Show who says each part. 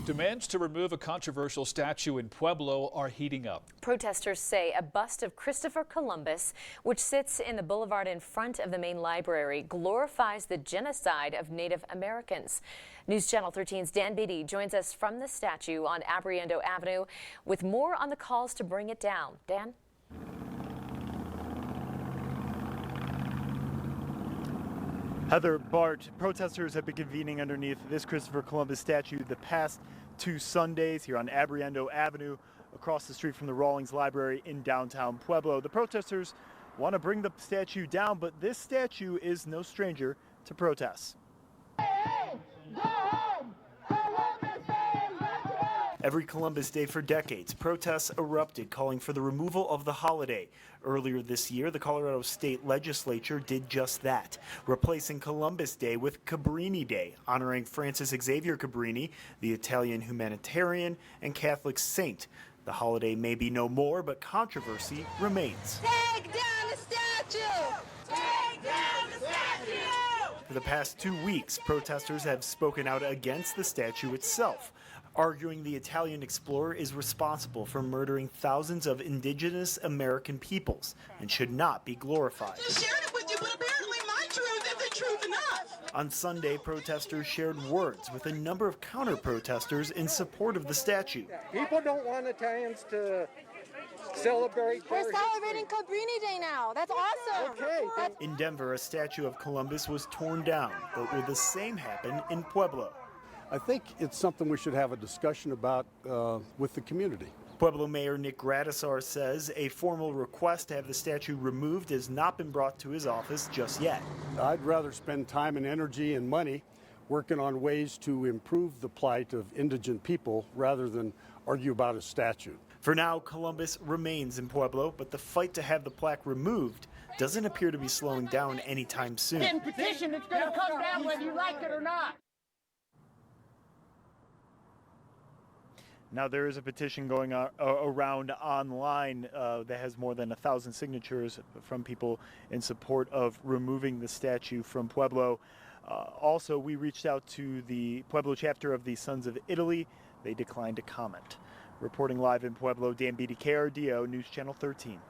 Speaker 1: Demands to remove a controversial statue in Pueblo are heating up.
Speaker 2: Protesters say a bust of Christopher Columbus, which sits in the boulevard in front of the main library, glorifies the genocide of Native Americans. News Channel 13's Dan Beatty joins us from the statue on Abriendo Avenue with more on the calls to bring it down. Dan?
Speaker 3: Heather, Bart, protesters have been convening underneath this Christopher Columbus statue the past 2 Sundays here on Abriendo Avenue, across the street from the Rawlings Library in downtown Pueblo. The protesters want to bring the statue down, but this statue is no stranger to protests. Every Columbus Day for decades, protests erupted calling for the removal of the holiday. Earlier this year, the Colorado State Legislature did just that, replacing Columbus Day with Cabrini Day, honoring Francis Xavier Cabrini, the Italian humanitarian and Catholic saint. The holiday may be no more, but controversy remains.
Speaker 4: Take down the statue! Take down the statue!
Speaker 3: For the past 2 weeks, protesters have spoken out against the statue itself, arguing the Italian explorer is responsible for murdering thousands of indigenous American peoples and should not be glorified.
Speaker 4: I shared it with you, but apparently my truth isn't truth enough.
Speaker 3: On Sunday, protesters shared words with a number of counter-protesters in support of the statue.
Speaker 5: People don't want Italians to celebrate.
Speaker 6: We're celebrating Cabrini Day now. That's awesome.
Speaker 5: Okay.
Speaker 3: In Denver, a statue of Columbus was torn down, but will the same happen in Pueblo?
Speaker 7: I think it's something we should have a discussion about with the community.
Speaker 3: Pueblo Mayor Nick Gradisar says a formal request to have the statue removed has not been brought to his office just yet.
Speaker 7: I'd rather spend time and energy and money working on ways to improve the plight of indigent people rather than argue about a statue.
Speaker 3: For now, Columbus remains in Pueblo, but the fight to have the plaque removed doesn't appear to be slowing down anytime soon.
Speaker 8: In Petition, it's going to come down whether you like it or not.
Speaker 3: Now, there is a petition going around online that has more than 1,000 signatures from people in support of removing the statue from Pueblo. Also, we reached out to the Pueblo chapter of the Sons of Italy. They declined to comment. Reporting live in Pueblo, Dan Beatty, KRDO, News Channel 13.